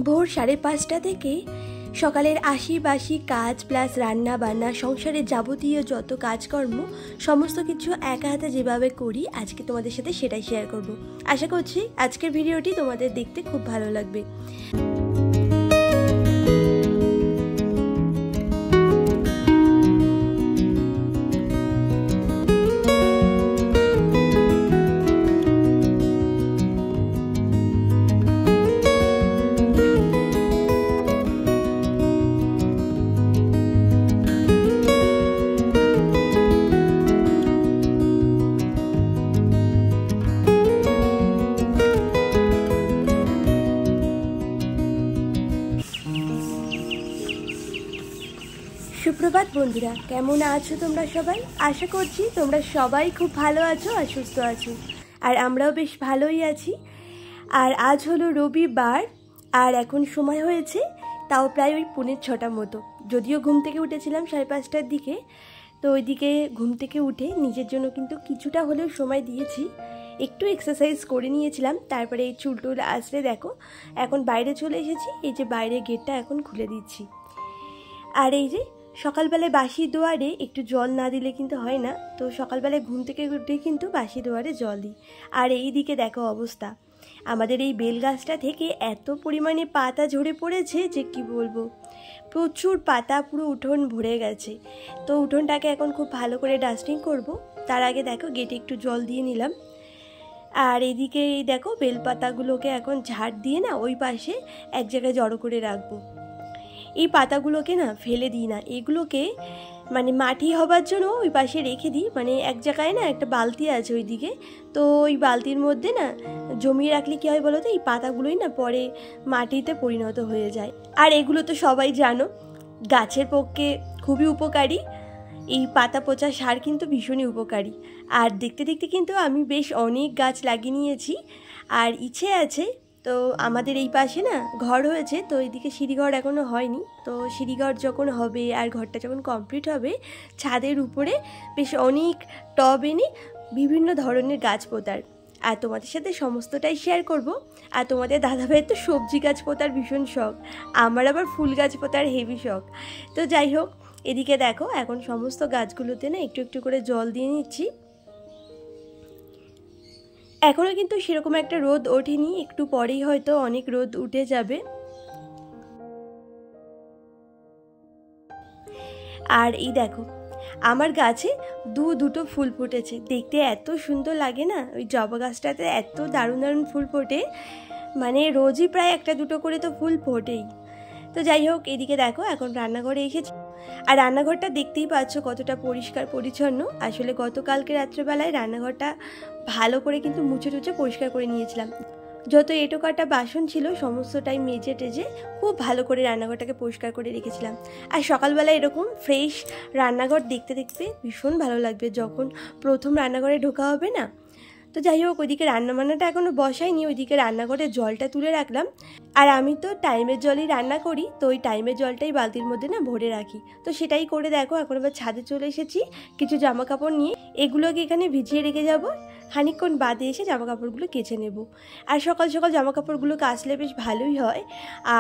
ভোর 5:30 থেকে সকালের আশি কাজ প্লাস রান্না বান্না সংসারের যাবতীয় যত কাজকর্ম সমস্ত কিছু একা হাতে যেভাবে করি আজকে তোমাদের সাথে সেটাই শেয়ার করব। আশা করছি আজকের ভিডিওটি তোমাদের দেখতে খুব ভালো লাগবে। সুপ্রভাত বন্ধুরা, কেমন আছো তোমরা সবাই? আশা করছি তোমরা সবাই খুব ভালো আছো আর সুস্থ আছো, আর আমরাও বেশ ভালোই আছি। আর আজ হলো রবিবার, আর এখন সময় হয়েছে তাও প্রায় ওই 6:45 মতো। যদিও ঘুম থেকে উঠেছিলাম 5:30টার দিকে, তো ওইদিকে ঘুম থেকে উঠে নিজের জন্য কিন্তু কিছুটা হলেও সময় দিয়েছি, একটু এক্সারসাইজ করে নিয়েছিলাম। তারপরে এই চুল টুল আসলে দেখো এখন বাইরে চলে এসেছি, এই যে বাইরে গেটটা এখন খুলে দিচ্ছি। আর এই যে সকালবেলায় বাসি দুয়ারে একটু জল না দিলে কিন্তু হয় না, তো সকালবেলায় ঘুম থেকে উঠে কিন্তু বাসি দুয়ারে জল দিই। আর এই দিকে দেখো অবস্থা, আমাদের এই বেল গাছটা থেকে এত পরিমাণে পাতা ঝরে পড়েছে যে কি বলবো, প্রচুর পাতা, পুরো উঠোন ভরে গেছে। তো উঠোনটাকে এখন খুব ভালো করে ডাস্টিং করব। তার আগে দেখো গেটে একটু জল দিয়ে নিলাম। আর এদিকে দেখো বেলপাতাগুলোকে এখন ঝাড় দিয়ে না ওই পাশে এক জায়গায় জড়ো করে রাখবো। এই পাতাগুলোকে না ফেলে দিই না, এগুলোকে মানে মাটি হবার জন্য ওই পাশে রেখে দিই। মানে এক জায়গায় না একটা বালতি আছে ওইদিকে, তো ওই বালতির মধ্যে না জমিয়ে রাখলে কী হয় বলো তো, এই পাতাগুলোই না পরে মাটিতে পরিণত হয়ে যায়। আর এগুলো তো সবাই জানো গাছের পক্ষে খুবই উপকারী। এই পাতা পচা সার কিন্তু ভীষণই উপকারী। আর দেখতে দেখতে কিন্তু আমি বেশ অনেক গাছ লাগিয়ে নিয়েছি, আর ইচ্ছে আছে। তো আমাদের এই পাশে না ঘর হয়েছে, তো এইদিকে সিঁড়িঘর এখনও হয়নি। তো সিঁড়িঘর যখন হবে আর ঘরটা যখন কমপ্লিট হবে, ছাদের উপরে বেশ অনেক টব এনে বিভিন্ন ধরনের গাছ পোতার, আর তোমাদের সাথে সমস্তটাই শেয়ার করব। আর তোমাদের দাদাভাইয়ের তো সবজি গাছ পোতার ভীষণ শখ, আমার আবার ফুল গাছ পোতার হেভি শখ। তো যাই হোক, এদিকে দেখো এখন সমস্ত গাছগুলোতে না একটু একটু করে জল দিয়ে নিচ্ছি। এখনও কিন্তু সেরকম একটা রোদ ওঠেনি, একটু পরেই হয়তো অনেক রোদ উঠে যাবে। আর এই দেখো আমার গাছে দুটো ফুল ফুটেছে, দেখতে এত সুন্দর লাগে না। ওই জবা গাছটাতে এত দারুণ দারুণ ফুল ফোটে, মানে রোজই প্রায় একটা দুটো করে তো ফুল ফোটেই। তো যাই হোক, এদিকে দেখো এখন রান্নাঘরে এসেছি। আর রান্নাঘরটা দেখতেই পাচ্ছ কতটা পরিষ্কার পরিচ্ছন্ন। আসলে গতকালকে রাত্রেবেলায় রান্নাঘরটা ভালো করে কিন্তু মুছে টুছে পরিষ্কার করে নিয়েছিলাম। যত এঁটো কাটা বাসন ছিল সমস্তটাই মেজে টেজে খুব ভালো করে রান্নাঘরটাকে পরিষ্কার করে রেখেছিলাম। আর সকালবেলা এরকম ফ্রেশ রান্নাঘর দেখতে দেখতে ভীষণ ভালো লাগবে যখন প্রথম রান্নাঘরে ঢোকা হবে না। তো যাই হোক, ওইদিকে রান্নাবান্নাটা এখনও বসাইনি, ওইদিকে রান্নাঘরের জলটা তুলে রাখলাম। আর আমি তো টাইমের জলই রান্না করি, তো ওই টাইমের জলটাই বালতির মধ্যে না ভরে রাখি। তো সেটাই করে দেখো এখন আবার ছাদে চলে এসেছি কিছু জামা কাপড় নিয়ে, এগুলোকে এখানে ভিজিয়ে রেখে যাব। খানিকক্ষণ বাদে এসে জামা কাপড়গুলো কেচে নেব। আর সকাল সকাল জামা কাপড়গুলো কাচলে বেশ ভালোই হয়।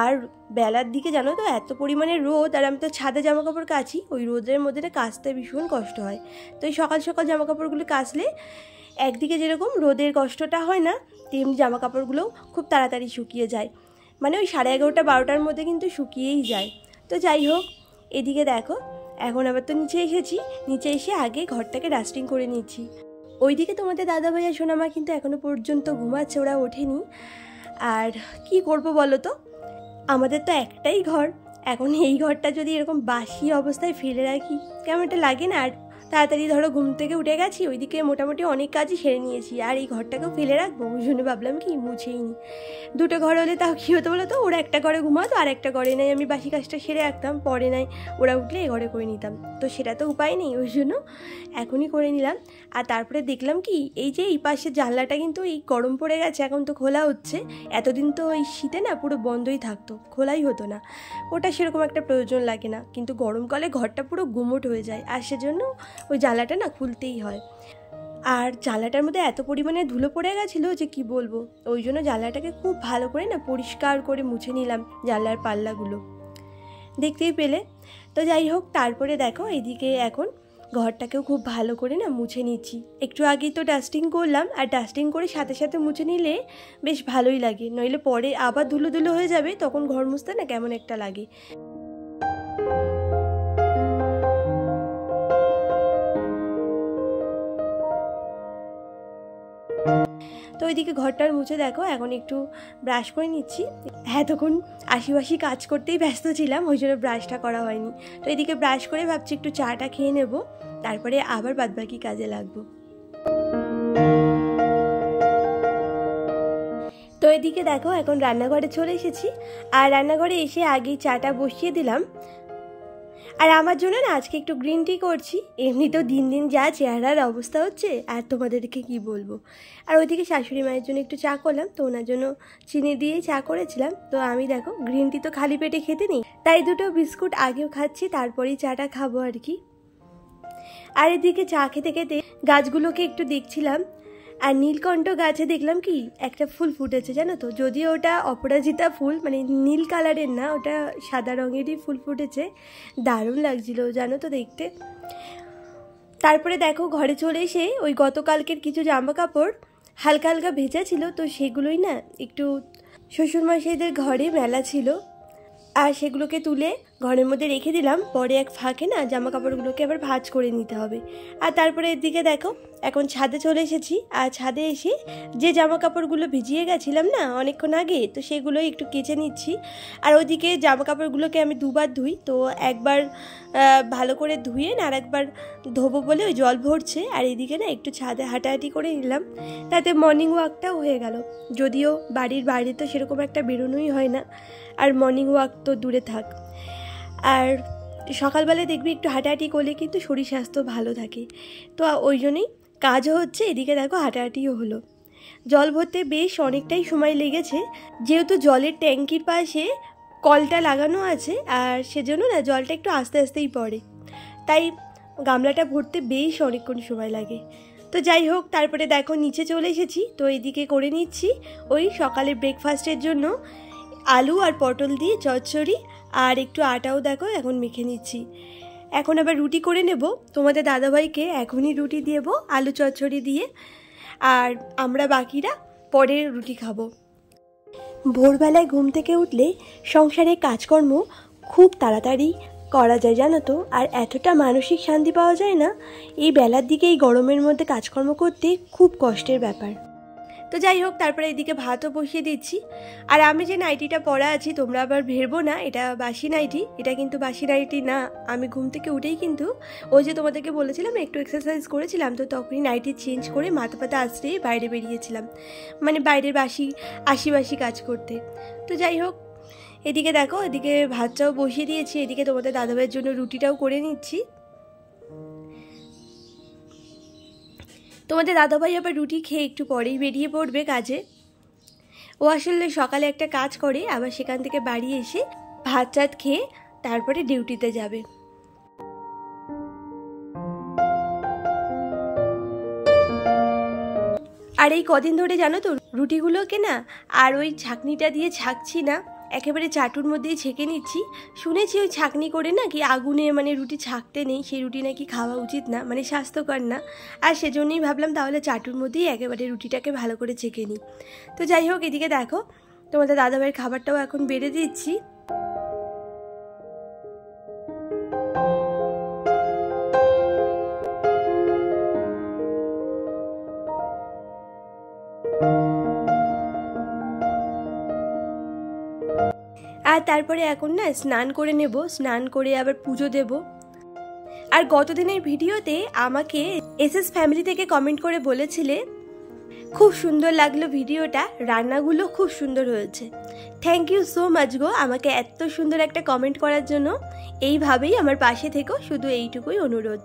আর বেলার দিকে জানো তো এত পরিমাণে রোদ, আর আমি তো ছাদে জামা কাপড় কাচি, ওই রোদের মধ্যে কাচতে ভীষণ কষ্ট হয়। তো এই সকাল সকাল জামা কাপড়গুলো কাচলে একদিকে যেরকম রোদের কষ্টটা হয় না, তেমনি জামা কাপড়গুলোও খুব তাড়াতাড়ি শুকিয়ে যায়। মানে ওই 11:30 12টার মধ্যে কিন্তু শুকিয়েই যায়। তো যাই হোক, এদিকে দেখো এখন আবার তো নিচে এসেছি, নিচে এসে আগে ঘরটাকে ডাস্টিং করে নিচ্ছি। ওইদিকে তোমাদের দাদাভাই আর সোনামা কিন্তু এখনও পর্যন্ত ঘুমাচ্ছে, ওরা ওঠেনি। আর কি করব বলো তো, আমাদের তো একটাই ঘর, এখন এই ঘরটা যদি এরকম বাসি অবস্থায় ফেলে রাখি কেমন একটা লাগে না। আর তাড়াতাড়ি ধরো ঘুম থেকে উঠে গেছি, ওইদিকে মোটামুটি অনেক কাজই সেরে নিয়েছি, আর এই ঘরটাকেও ফেলে রাখবো, ওই জন্য ভাবলাম কি মুছেই নি। দুটো ঘর হলে তাও কী হতো বলো তো, ওরা একটা ঘরে ঘুমাতো আর একটা ঘরে নাই আমি বাসি কাজটা সেরে রাখতাম, পরে নাই ওরা উঠলে এ ঘরে করে নিতাম। তো সেটা তো উপায় নেই, ওই জন্য এখনই করে নিলাম। আর তারপরে দেখলাম কি, এই যে এই পাশের জানলাটা কিন্তু এই গরম পড়ে গেছে, এখন তো খোলা হচ্ছে। এতদিন তো ওই শীতে না পুরো বন্ধই থাকতো, খোলাই হতো না, ওটা সেরকম একটা প্রয়োজন লাগে না। কিন্তু গরমকালে ঘরটা পুরো গুমোট হয়ে যায়, আর সেজন্য ওই জানলাটা না খুলতেই হয়। আর জানলাটার মধ্যে এত পরিমাণে ধুলো পড়ে গেছিলো যে কি বলবো, ওই জন্য জানলাটাকে খুব ভালো করে না পরিষ্কার করে মুছে নিলাম জানলার পাল্লাগুলো, দেখতেই পেলে। তো যাই হোক, তারপরে দেখো এদিকে এখন ঘরটাকেও খুব ভালো করে না মুছে নিচ্ছি। একটু আগেই তো ডাস্টিং করলাম, আর ডাস্টিং করে সাথে সাথে মুছে নিলে বেশ ভালোই লাগে, নইলে পরে আবার ধুলো ধুলো হয়ে যাবে, তখন ঘর মুছতে না কেমন একটা লাগে। তো ওইদিকে ঘরটার মুছে দেখো এখন একটু ব্রাশ করে নিচ্ছি। এতক্ষণ আশিবাসি কাজ করতেই ব্যস্ত ছিলাম, ওই জন্য ব্রাশটা করা হয়নি। তো এদিকে ব্রাশ করে ভাবছি একটু চাটা খেয়ে নেব, তারপরে আবার বাদবাকি কাজে লাগবো। তো এদিকে দেখো এখন রান্নাঘরে চলে এসেছি, আর রান্নাঘরে এসে আগেই চাটা বসিয়ে দিলাম। আর আমার জন্য না আজকে একটু গ্রিন টি করছি, এমনিতেও দিন দিন যা চেহারার অবস্থা হচ্ছে আর তোমাদেরকে কি বলবো। আর ওইদিকে শাশুড়ি মায়ের জন্য একটু চা করলাম, তো ওনার জন্য চিনি দিয়েই চা করেছিলাম। তো আমি দেখো গ্রিন টি তো খালি পেটে খেতে নেই, তাই দুটো বিস্কুট আগেও খাচ্ছি, তারপরেই চাটা খাবো আর কি। আর এদিকে চা খেতে খেতে গাছগুলোকে একটু দেখছিলাম, আর নীলকণ্ঠ গাছে দেখলাম কি একটা ফুল ফুটেছে জানো তো, যদিও ওটা অপরাজিতা ফুল, মানে নীল কালারের না, ওটা সাদা রঙেরই ফুল ফুটেছে, দারুণ লাগছিল জানো তো দেখতে। তারপরে দেখো ঘরে চলে এসে ওই গতকালকের কিছু জামা কাপড় হালকা হালকা ভেজা ছিল, তো সেগুলোই না একটু শ্বশুরমশাইদের ঘরে মেলা ছিল, আর সেগুলোকে তুলে ঘরের মধ্যে রেখে দিলাম। পরে এক ফাঁকে না জামা কাপড়গুলোকে আবার ভাঁজ করে নিতে হবে। আর তারপরে এদিকে দেখো এখন ছাদে চলে এসেছি, আর ছাদে এসে যে জামা কাপড়গুলো ভিজিয়ে গেছিলাম না অনেকক্ষণ আগে, তো সেগুলো একটু কেচে নিচ্ছি। আর ওইদিকে জামা কাপড়গুলোকে আমি দুবার ধুই, তো একবার ভালো করে ধুয়ে না আর একবার ধোবো বলে ওই জল ভরছে। আর এদিকে না একটু ছাদে হাঁটাহাঁটি করে নিলাম, তাতে মর্নিং ওয়াকটাও হয়ে গেল। যদিও বাড়ির বাইরে তো সেরকম একটা বেরোনোই হয় না, আর মর্নিং ওয়াক তো দূরে থাক। আর সকালবেলায় দেখবি একটু হাঁটাহাঁটি করলে কিন্তু শরীর স্বাস্থ্য ভালো থাকে, তো ওই জন্যই কাজও হচ্ছে, এদিকে দেখো হাঁটাহাঁটিও হলো। জল ভরতে বেশ অনেকটাই সময় লেগেছে, যেহেতু জলের ট্যাঙ্কির পাশে কলটা লাগানো আছে, আর সেজন্য না জলটা একটু আস্তে আস্তেই পড়ে, তাই গামলাটা ভরতে বেশ অনেকক্ষণ সময় লাগে। তো যাই হোক, তারপরে দেখো নিচে চলে এসেছি, তো এদিকে করে নিচ্ছি ওই সকালে ব্রেকফাস্টের জন্য আলু আর পটল দিয়ে চচ্চড়ি, আর একটু আটাও দেখো এখন মেখে নিচ্ছি। এখন আবার রুটি করে নেব, তোমাদের দাদাভাইকে এখনই রুটি দেবো আলু চচ্চড়ি দিয়ে, আর আমরা বাকিরা পরে রুটি খাবো। ভোরবেলায় ঘুম থেকে উঠলে সংসারে কাজকর্ম খুব তাড়াতাড়ি করা যায় জানো তো, আর এতটা মানসিক শান্তি পাওয়া যায় না, এই বেলার দিকে এই গরমের মধ্যে কাজকর্ম করতে খুব কষ্টের ব্যাপার। তো যাই হোক, তারপরে এদিকে ভাতও বসিয়ে দিচ্ছি। আর আমি যে নাইটিটা পরা আছি তোমরা আবার ভেবো না এটা বাসি নাইটি, এটা কিন্তু বাসি নাইটি না। আমি ঘুম থেকে উঠেই কিন্তু ওই যে তোমাদেরকে বলেছিলাম একটু এক্সারসাইজ করেছিলাম, তো তখনই নাইটি চেঞ্জ করে মাথা পাতা আছড়ে বাইরে বেরিয়েছিলাম, মানে বাইরের আশিবাসি কাজ করতে। তো যাই হোক, এদিকে দেখো এদিকে ভাতটাও বসিয়ে দিয়েছি, এদিকে তোমাদের দাদাভাইয়ের জন্য রুটিটাও করে নিচ্ছি। তোমাদের দাদাভাই আবার রুটি খেয়ে একটু পরেই বেরিয়ে পড়বে কাজে। ও আসলে সকালে একটা কাজ করে, আবার সেখান থেকে বাড়ি এসে ভাত টাত খেয়ে তারপরে ডিউটিতে যাবে। আর এই কদিন ধরে জানো তো রুটিগুলোকে না আর ওই ছাঁকনিটা দিয়ে ছাঁকছি না, একেবারে চাটুর মধ্যেই ছেঁকে নিচ্ছি। শুনেছি ওই ছাঁকনি করে নাকি আগুনে মানে রুটি ছাঁকতে নেই, সেই রুটি নাকি খাওয়া উচিত না, মানে স্বাস্থ্যকর না। আর সেজন্যই ভাবলাম তাহলে চাটুর মধ্যেই একেবারে রুটিটাকে ভালো করে ছেঁকে নিই। তো যাই হোক, এদিকে দেখো তোমাদের দাদাভাইয়ের খাবারটাও এখন বেড়ে দিচ্ছি। আর তারপরে এখন না স্নান করে নেব, স্নান করে আবার পুজো দেব। আর গতদিনের ভিডিওতে আমাকে এসএস ফ্যামিলি থেকে কমেন্ট করে বলেছিলে খুব সুন্দর লাগলো ভিডিওটা, রান্নাগুলো খুব সুন্দর হয়েছে। থ্যাংক ইউ সো মাচ গো আমাকে এত সুন্দর একটা কমেন্ট করার জন্য। এইভাবেই আমার পাশে থেকো, শুধু এইটুকুই অনুরোধ।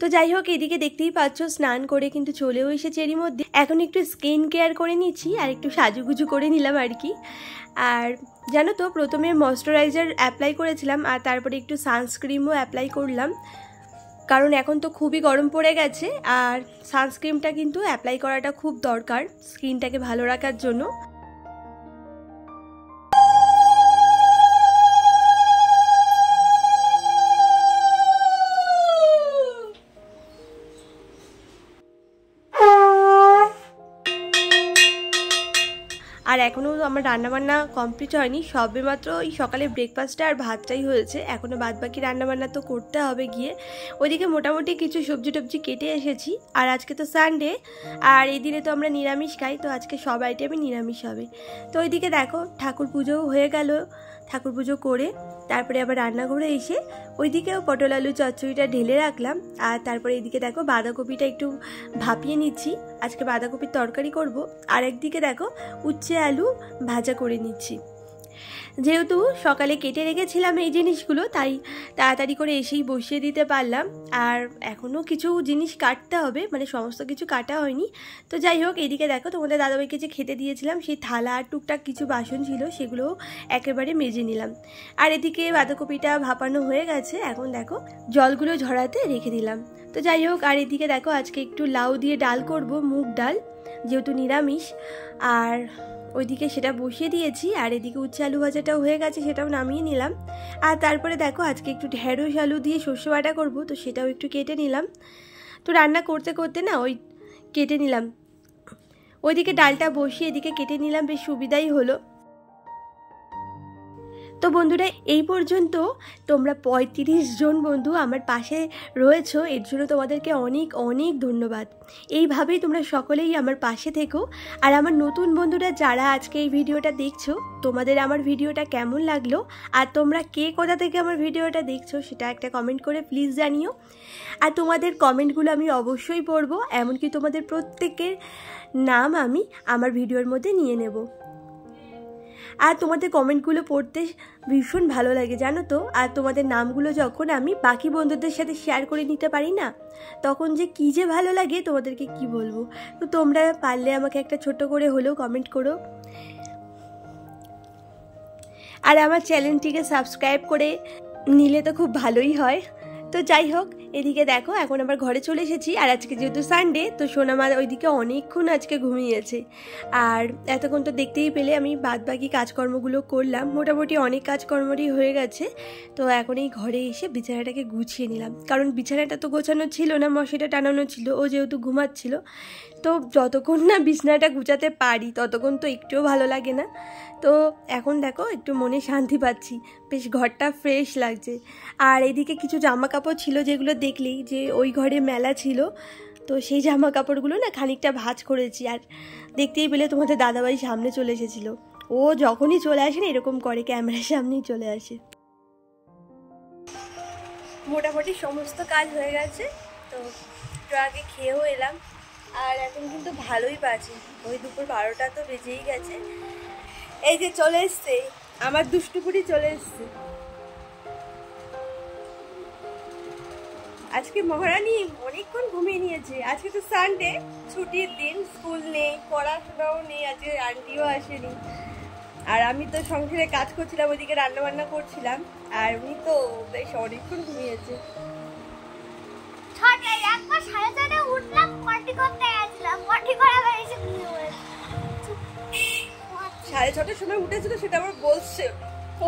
তো যাই হোক, এদিকে দেখতেই পাচ্ছ স্নান করে কিন্তু চলেও এসেছে এরই মধ্যে। এখন একটু স্কিন কেয়ার করে নিচ্ছি আর একটু সাজুগুজু করে নিলাম আর কি। আর জানো তো প্রথমে ময়শ্চারাইজার অ্যাপ্লাই করেছিলাম, আর তারপরে একটু সানস্ক্রিমও অ্যাপ্লাই করলাম। কারণ এখন তো খুবই গরম পড়ে গেছে, আর সানস্ক্রিনটা কিন্তু অ্যাপ্লাই করাটা খুব দরকার স্কিনটাকে ভালো রাখার জন্য। আর এখনও আমার রান্নাবান্না কমপ্লিট হয়নি, সবে মাত্র ওই সকালে ব্রেকফাস্টটা আর ভাতটাই হয়েছে, এখনও বাদবাকি রান্নাবান্না তো করতে হবে গিয়ে। ওইদিকে মোটামুটি কিছু সবজি টবজি কেটে এসেছি, আর আজকে তো সানডে, আর এই দিনে তো আমরা নিরামিষ খাই, তো আজকে সব আইটেমে নিরামিষ হবে। তো ওইদিকে দেখো ঠাকুর পুজোও হয়ে গেল, ঠাকুর পুজো করে তারপরে আবার রান্নাঘরে এসে ওইদিকেও পটল আলু চচ্চড়িটা ঢেলে রাখলাম। আর তারপরে এইদিকে দেখো বাঁধাকপিটা একটু ভাপিয়ে নিচ্ছি, আজকে বাঁধাকপির তরকারি করব। আর একদিকে দেখো উচ্ছে আলু ভাজা করে নিচ্ছি। যেহেতু সকালে কেটে রেখেছিলাম এই জিনিসগুলো, তাই তাড়াতাড়ি করে এসেই বসিয়ে দিতে পারলাম। আর এখনও কিছু জিনিস কাটতে হবে, মানে সমস্ত কিছু কাটা হয়নি। তো যাই হোক, এইদিকে দেখো তোমাদের দাদাভাইকে যে খেতে দিয়েছিলাম সেই থালা আর টুকটাক কিছু বাসন ছিল, সেগুলোও একেবারে মেজে নিলাম। আর এদিকে বাঁধাকপিটা ভাপানো হয়ে গেছে, এখন দেখো জলগুলো ঝরাতে রেখে দিলাম। তো যাই হোক, আর এদিকে দেখো আজকে একটু লাউ দিয়ে ডাল করব, মুগ ডাল, যেহেতু নিরামিষ। আর ওইদিকে সেটা বসিয়ে দিয়েছি, আর এদিকে উচ্ছে আলু ভাজাটাও হয়ে গেছে, সেটাও নামিয়ে নিলাম। আর তারপরে দেখো আজকে একটু ঢেঁড়স আলু দিয়ে শস্য বাটা করবো, তো সেটাও একটু কেটে নিলাম। তো রান্না করতে করতে না ওই কেটে নিলাম, ওইদিকে ডালটা বসিয়ে এদিকে কেটে নিলাম, বেশ সুবিধাই হলো। তো বন্ধুরা এই পর্যন্ত তোমরা 35 জন বন্ধু আমার পাশে রয়েছো, এর জন্য তোমাদেরকে অনেক অনেক ধন্যবাদ। এইভাবেই তোমরা সকলেই আমার পাশে থেকো। আর আমার নতুন বন্ধুরা যারা আজকে এই ভিডিওটা দেখছো, তোমাদের আমার ভিডিওটা কেমন লাগলো, আর তোমরা কে কোথা থেকে আমার ভিডিওটা দেখছো সেটা একটা কমেন্ট করে প্লিজ জানিও। আর তোমাদের কমেন্টগুলো আমি অবশ্যই পড়বো, এমনকি তোমাদের প্রত্যেকের নাম আমি আমার ভিডিওর মধ্যে নিয়ে নেব। আর তোমাদের কমেন্টগুলো পড়তে ভীষণ ভালো লাগে জানো তো। আর তোমাদের নামগুলো যখন আমি বাকি বন্ধুদের সাথে শেয়ার করে নিতে পারি না, তখন যে কী যে ভালো লাগে তোমাদেরকে কি বলবো। তো তোমরা পারলে আমাকে একটা ছোট করে হলেও কমেন্ট করো, আর আমার চ্যানেলটিকে সাবস্ক্রাইব করে নিলে তো খুব ভালোই হয়। তো যাই হোক, এদিকে দেখো এখন আবার ঘরে চলে এসেছি। আর আজকে যেহেতু সানডে, তো সোনামা ওইদিকে অনেকক্ষণ আজকে ঘুমিয়েছে। আর এতক্ষণ তো দেখতেই পেলে আমি বাদবাকি কাজকর্মগুলো করলাম, মোটামুটি অনেক কাজকর্মই হয়ে গেছে। তো এখন এই ঘরে এসে বিছানাটাকে গুছিয়ে নিলাম, কারণ বিছানাটা তো গোছানো ছিল না, মশারিটা টানানো ছিল, ও যেহেতু ঘুমাচ্ছিল। তো যতক্ষণ না বিছানাটা গুছাতে পারি ততক্ষণ তো একটুও ভালো লাগে না। তো এখন দেখো একটু মনে শান্তি পাচ্ছি, বেশ ঘরটা ফ্রেশ লাগছে। আর এদিকে কিছু জামা কাপড় ছিল যেগুলো দেখলেই যে ওই ঘরে মেলা ছিল, তো সেই জামা কাপড়গুলো না খানিকটা ভাঁজ করেছি। আর দেখতেই পেলে তোমাদের দাদাভাই সামনে চলে এসেছিলো, ও যখনই চলে আসে না এরকম করে, ক্যামেরার সামনেই চলে আসে। মোটামুটি সমস্ত কাজ হয়ে গেছে, তো একটু আগে খেয়েও এলাম। আর এখন কিন্তু ভালোই বাজে, ওই দুপুর 12টা তো বেজেই গেছে। এই যে চলে এসছে আমার দুষ্টুপুরি, চলে এসছে। আজকে মহারানী অনেকক্ষণ ঘুমিয়ে নিয়েছে, আজকে তো সানডে, ছুটির দিন, স্কুল নেই, পড়াশোনাও নেই, আজকে আন্টিও আসেনি। আর আমি তো সংসারে কাজ করছিলাম, ওইদিকে রান্নাবান্না করছিলাম, আর উনি তো বেশ অনেকক্ষণ ঘুমিয়েছে। 6:30টার সময় উঠেছিল, সেটা আবার বলছে,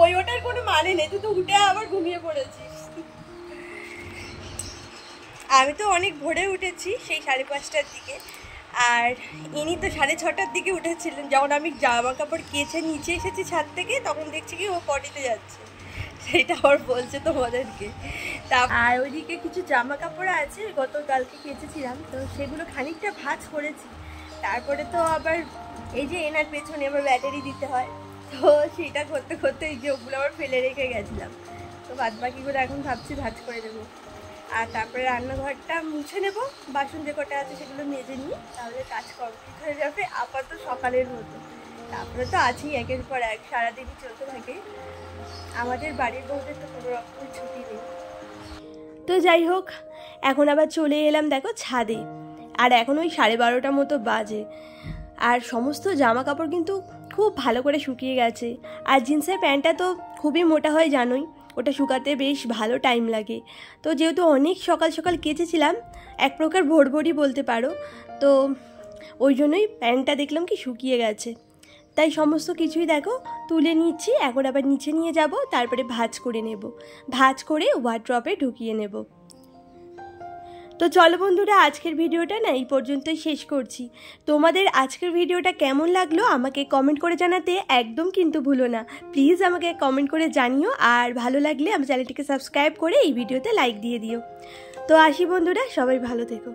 ওই ওটার কোনো মানে নেই, তুই তো উঠে আবার ঘুমিয়ে পড়েছিস। আমি তো অনেক ভোরে উঠেছি, সেই 5:30টার দিকে। আর ইনি তো 6:30টার দিকে উঠেছিলেন, যখন আমি জামা কাপড় কেচে নিচে এসেছি ছাদ থেকে, তখন দেখছি কি ও পটিতে যাচ্ছে, সেটা আবার বলছে তোমাদেরকে। তা আর ওইদিকে কিছু জামা কাপড় আছে গতকালকে কেচেছিলাম, তো সেগুলো খানিকটা ভাঁজ করেছি। তারপরে তো আবার এই যে এনার পেছনে আবার ব্যাটারি দিতে হয়, তো সেটা করতে করতে এই যে ওগুলো আবার ফেলে রেখে গেছিলাম। তো বাদ বাকিগুলো এখন ভাবছি ভাঁজ করে দেবো। আর তারপরে রান্নাঘরটা মুছে নেব, বাসন যে কটা আছে সেগুলো মেজে নিই, তাহলে কাজ কমপ্লিট হয়ে যাবে আপাতত সকালের মতো। তারপরে তো আছেই একের পর এক, সারাদিনই চলতে থাকে। আমাদের বাড়ির বউদের তো কোনো রকমের ছুটি নেই। তো যাই হোক, এখন আবার চলে এলাম দেখো ছাদে, আর এখন ওই 12:30টার মতো বাজে। আর সমস্ত জামা কাপড় কিন্তু খুব ভালো করে শুকিয়ে গেছে। আর জিন্সের প্যান্টটা তো খুবই মোটা হয় জানোই, ওটা শুকাতে বেশ ভালো টাইম লাগে। তো যেহেতু অনেক সকাল সকাল কেচেছিলাম, এক প্রকার ভোরভোরই বলতে পারো, তো ওই জন্যই প্যান্টটা দেখলাম কি শুকিয়ে গেছে। তাই সমস্ত কিছুই দেখো তুলে নিচ্ছি। এখন আবার নিচে নিয়ে যাব, তারপরে ভাঁজ করে নেব, ভাঁজ করে ওয়ার্ড্রপে ঢুকিয়ে নেব। তো চলো বন্ধুরা, আজকের ভিডিওটা না এই পর্যন্তই শেষ করছি। তোমাদের আজকের ভিডিওটা কেমন লাগলো আমাকে কমেন্ট করে জানাতে একদম কিন্তু ভুলো না। প্লিজ আমাকে কমেন্ট করে জানিও, আর ভালো লাগলে আমার চ্যানেলটিকে সাবস্ক্রাইব করে এই ভিডিওতে লাইক দিয়ে দিও। তো আসি বন্ধুরা, সবাই ভালো থেকো।